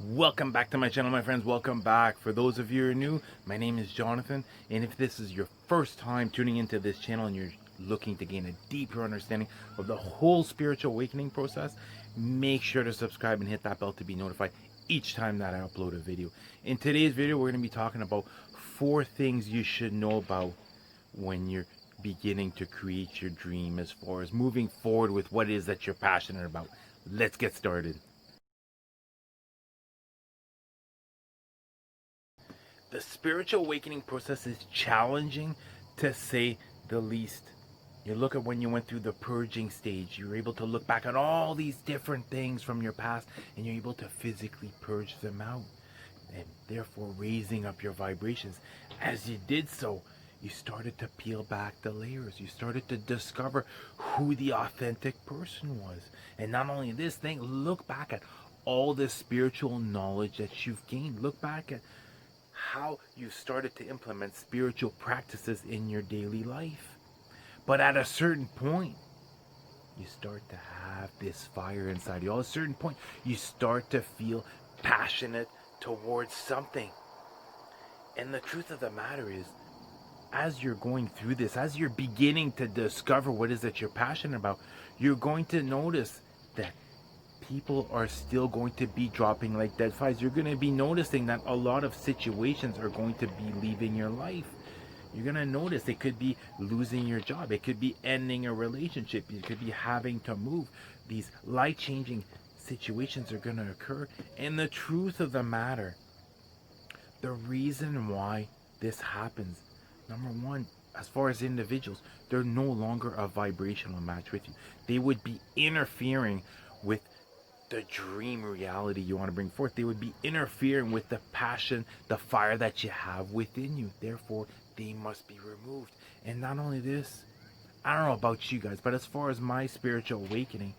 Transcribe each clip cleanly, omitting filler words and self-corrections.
Welcome back to my channel, my friends. Welcome back. For those of you who are new, my name is Jonathan, and if this is your first time tuning into this channel and you're looking to gain a deeper understanding of the whole spiritual awakening process, make sure to subscribe and hit that bell to be notified each time that I upload a video. In today's video, we're going to be talking about 4 things you should know about when you're beginning to create your dream, as far as moving forward with what it is that you're passionate about. Let's get started. The spiritual awakening process is challenging, to say the least. You look at when you went through the purging stage, you're able to look back at all these different things from your past and you're able to physically purge them out, and therefore raising up your vibrations. As you did so, you started to peel back the layers. You started to discover who the authentic person was. And not only this thing, look back at all the spiritual knowledge that you've gained. Look back at how you started to implement spiritual practices in your daily life. But at a certain point, you start to have this fire inside you. At a certain point, you start to feel passionate towards something. And the truth of the matter is, as you're going through this, as you're beginning to discover what it is that you're passionate about, you're going to notice that people are still going to be dropping like dead flies. You're going to be noticing that a lot of situations are going to be leaving your life. You're going to notice it could be losing your job. It could be ending a relationship. You could be having to move. These life-changing situations are going to occur. And the truth of the matter, the reason why this happens, number one, as far as individuals, they're no longer a vibrational match with you. They would be interfering with the dream reality you want to bring forth. They would be interfering with the passion, the fire that you have within you. Therefore, they must be removed. And not only this, I don't know about you guys, but as far as my spiritual awakening,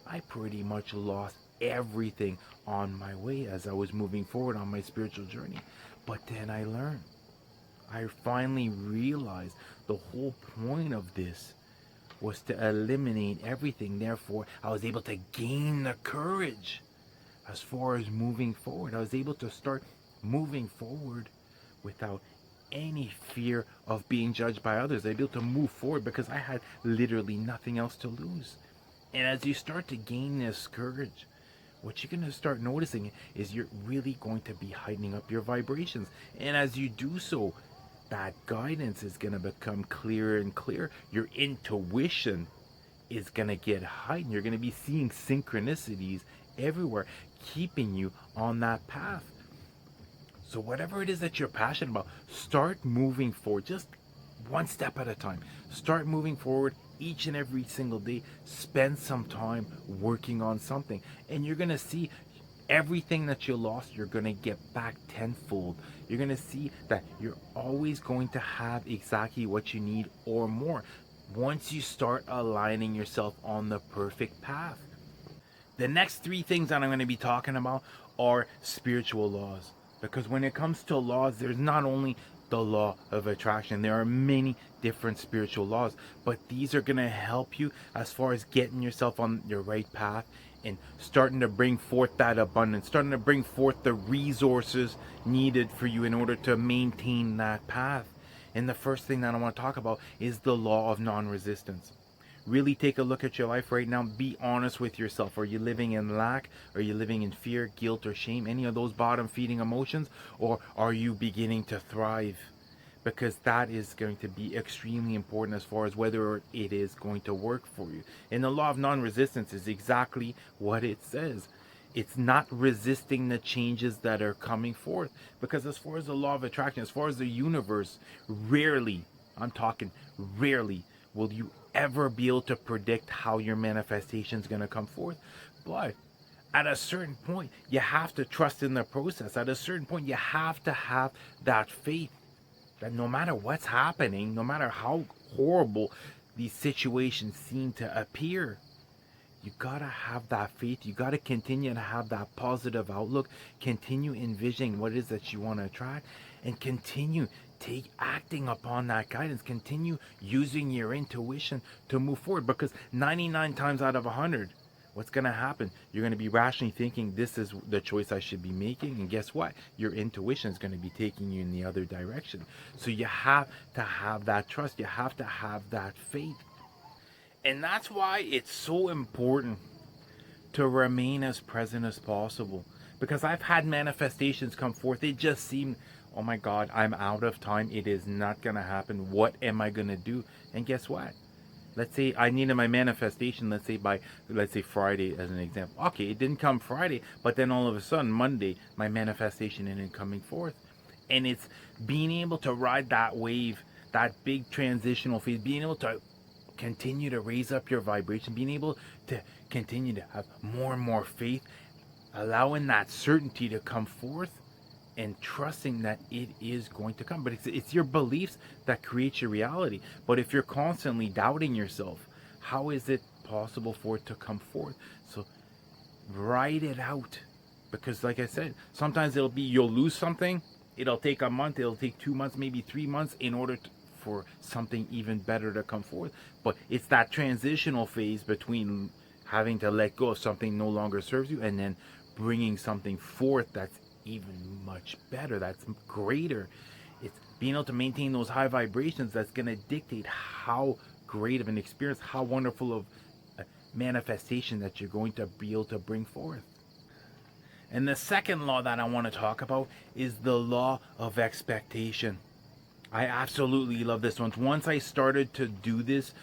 I pretty much lost everything on my way as I was moving forward on my spiritual journey. But then I learned. I finally realized the whole point of this was to eliminate everything. Therefore, I was able to gain the courage as far as moving forward. I was able to start moving forward without any fear of being judged by others. I was able to move forward because I had literally nothing else to lose. And as you start to gain this courage, what you're going to start noticing is you're really going to be heightening up your vibrations. And as you do so, that guidance is going to become clearer and clearer. Your intuition is going to get heightened. You're going to be seeing synchronicities everywhere, keeping you on that path. So whatever it is that you're passionate about, start moving forward, just one step at a time. Start moving forward each and every single day. Spend some time working on something, and you're going to see everything that you lost, you're going to get back tenfold. You're going to see that you're always going to have exactly what you need or more once you start aligning yourself on the perfect path. The next 3 things that I'm going to be talking about are spiritual laws. Because when it comes to laws, there's not only the law of attraction, there are many different spiritual laws, but these are going to help you as far as getting yourself on your right path and starting to bring forth that abundance, starting to bring forth the resources needed for you in order to maintain that path. And the first thing that I want to talk about is the law of non-resistance. Really take a look at your life right now. Be honest with yourself. Are you living in lack? Are you living in fear, guilt, or shame? Any of those bottom feeding emotions? Or are you beginning to thrive? Because that is going to be extremely important as far as whether it is going to work for you. And the law of non-resistance is exactly what it says. It's not resisting the changes that are coming forth. Because as far as the law of attraction, as far as the universe, rarely, I'm talking rarely, will you ever be able to predict how your manifestation is going to come forth. But at a certain point, you have to trust in the process. At a certain point, you have to have that faith that no matter what's happening, no matter how horrible these situations seem to appear, you gotta have that faith. You gotta continue to have that positive outlook. Continue envisioning what it is that you want to attract, and continue acting upon that guidance. Continue using your intuition to move forward, because 99 times out of 100, what's going to happen? You're going to be rationally thinking this is the choice I should be making. And guess what? Your intuition is going to be taking you in the other direction. So you have to have that trust. You have to have that faith. And that's why it's so important to remain as present as possible. Because I've had manifestations come forth. It just seemed, oh my God, I'm out of time. It is not going to happen. What am I going to do? And guess what? Let's say I needed my manifestation, let's say Friday as an example. Okay, it didn't come Friday, but then all of a sudden Monday, my manifestation isn't coming forth. And it's being able to ride that wave, that big transitional phase, being able to continue to raise up your vibration, being able to continue to have more and more faith, allowing that certainty to come forth and trusting that it is going to come. But it's your beliefs that create your reality. But if you're constantly doubting yourself, how is it possible for it to come forth? So write it out. Because like I said, sometimes it'll be you'll lose something. It'll take a month. It'll take 2 months, maybe 3 months in order for something even better to come forth. But it's that transitional phase between having to let go of something no longer serves you and then bringing something forth that's even much better, that's greater. It's being able to maintain those high vibrations that's going to dictate how great of an experience, how wonderful of a manifestation that you're going to be able to bring forth. And the second law that I want to talk about is the law of expectation. I absolutely love this one. Once I started to do this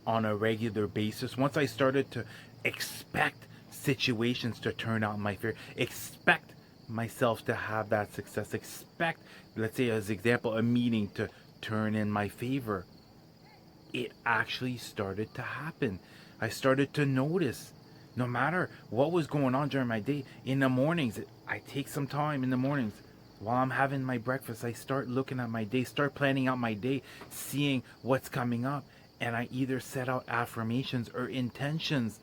on a regular basis, once I started to expect situations to turn out in my favor, expect myself to have that success, expect, let's say as example, a meeting to turn in my favor, it actually started to happen. I started to notice, no matter what was going on during my day, in the mornings, I take some time in the mornings while I'm having my breakfast. I start looking at my day, start planning out my day, seeing what's coming up, and I either set out affirmations or intentions,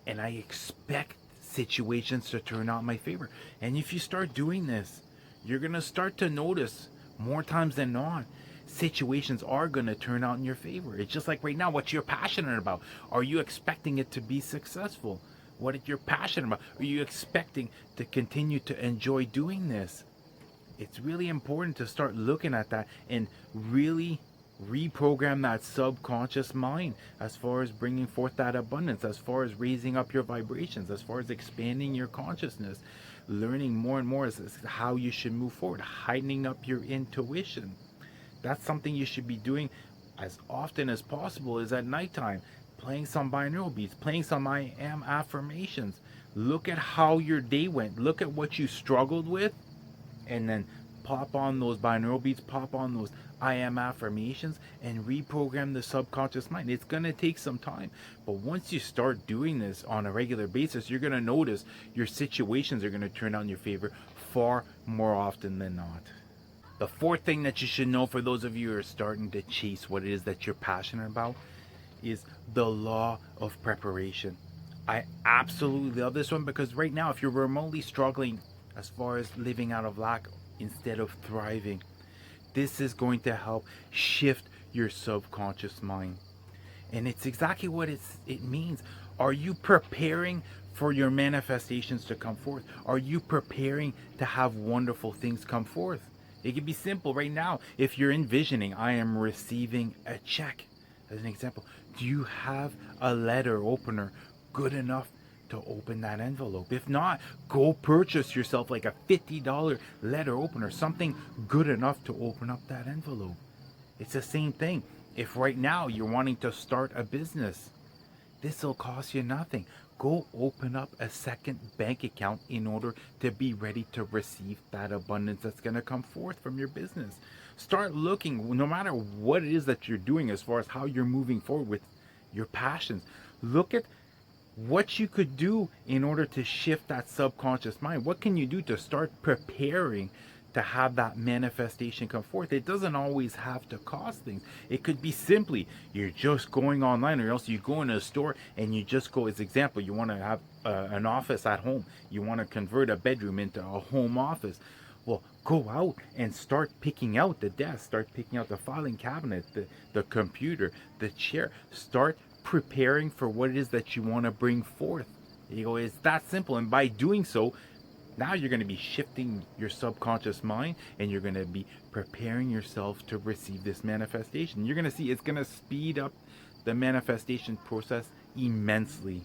and I expect situations to turn out in my favor. And if you start doing this, you're going to start to notice more times than not, situations are going to turn out in your favor. It's just like right now, what you're passionate about. Are you expecting it to be successful? What you're passionate about? Are you expecting to continue to enjoy doing this? It's really important to start looking at that and really reprogram that subconscious mind as far as bringing forth that abundance, as far as raising up your vibrations, as far as expanding your consciousness, learning more and more as how you should move forward, heightening up your intuition. That's something you should be doing as often as possible, is at nighttime, playing some binaural beats, playing some I am affirmations. Look at how your day went. Look at what you struggled with, and then pop on those binaural beats, pop on those I am affirmations, and reprogram the subconscious mind. It's going to take some time, but once you start doing this on a regular basis, you're going to notice your situations are going to turn out in your favor far more often than not. The fourth thing that you should know, for those of you who are starting to chase what it is that you're passionate about, is the law of preparation. I absolutely love this one because right now, if you're remotely struggling as far as living out of lack instead of thriving, this is going to help shift your subconscious mind. And it's exactly what it means. Are you preparing for your manifestations to come forth? Are you preparing to have wonderful things come forth? It can be simple right now. If you're envisioning, I am receiving a check, as an example, do you have a letter opener good enough to open that envelope? If not, go purchase yourself like a $50 letter opener, something good enough to open up that envelope. It's the same thing. If right now you're wanting to start a business, this will cost you nothing. Go open up a second bank account in order to be ready to receive that abundance that's going to come forth from your business. Start looking, no matter what it is that you're doing as far as how you're moving forward with your passions. Look at what you could do in order to shift that subconscious mind. What can you do to start preparing to have that manifestation come forth? It doesn't always have to cost things. It could be simply you're just going online, or else you go in a store and you just go, as example, you want to have an office at home. You want to convert a bedroom into a home office. Well, go out and start picking out the desk, start picking out the filing cabinet, the computer, the chair. Start preparing for what it is that you want to bring forth. You go, it's that simple. And by doing so, now you're going to be shifting your subconscious mind, and you're going to be preparing yourself to receive this manifestation. You're going to see it's going to speed up the manifestation process immensely.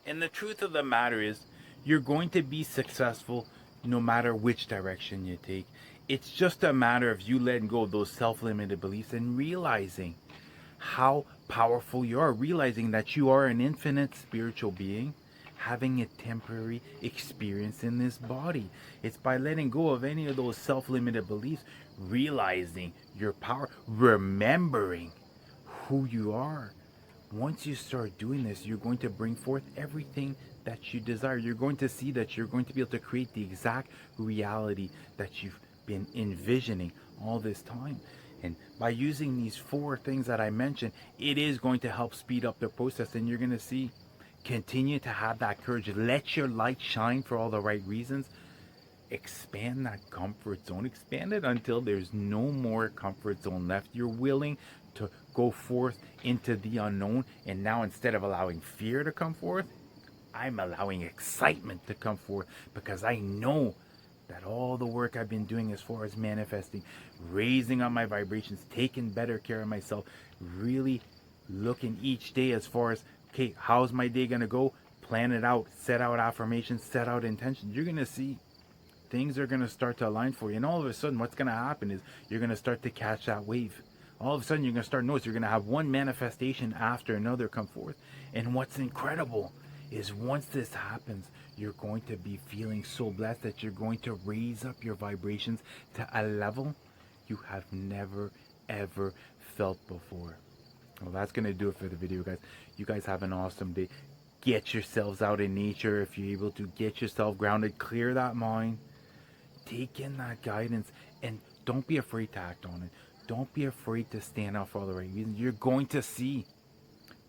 And the truth of the matter is, you're going to be successful no matter which direction you take. It's just a matter of you letting go of those self limited beliefs and realizing how powerful you are, realizing that you are an infinite spiritual being having a temporary experience in this body. It's by letting go of any of those self limited beliefs, realizing your power, remembering who you are. Once you start doing this, you're going to bring forth everything that you desire. You're going to see that you're going to be able to create the exact reality that you've been envisioning all this time. And by using these 4 things that I mentioned, it is going to help speed up the process. And you're going to see, continue to have that courage. Let your light shine for all the right reasons. Expand that comfort zone. Expand it until there's no more comfort zone left. You're willing to go forth into the unknown. And now, instead of allowing fear to come forth, I'm allowing excitement to come forth, because I know that all the work I've been doing as far as manifesting, raising up my vibrations, taking better care of myself, really looking each day as far as, okay, how's my day going to go? Plan it out, set out affirmations, set out intentions. You're going to see things are going to start to align for you. And all of a sudden, what's going to happen is you're going to start to catch that wave. All of a sudden, you're going to start to notice you're going to have one manifestation after another come forth. And what's incredible is once this happens, you're going to be feeling so blessed that you're going to raise up your vibrations to a level you have never, ever felt before. Well, that's going to do it for the video, guys. You guys have an awesome day. Get yourselves out in nature if you're able to. Get yourself grounded. Clear that mind. Take in that guidance. And don't be afraid to act on it. Don't be afraid to stand out for all the right reasons. You're going to see,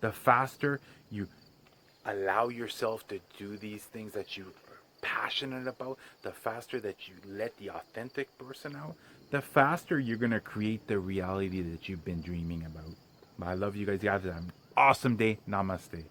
the faster you allow yourself to do these things that you are passionate about, the faster that you let the authentic person out, the faster you're going to create the reality that you've been dreaming about. I love you guys. You guys have an awesome day. Namaste.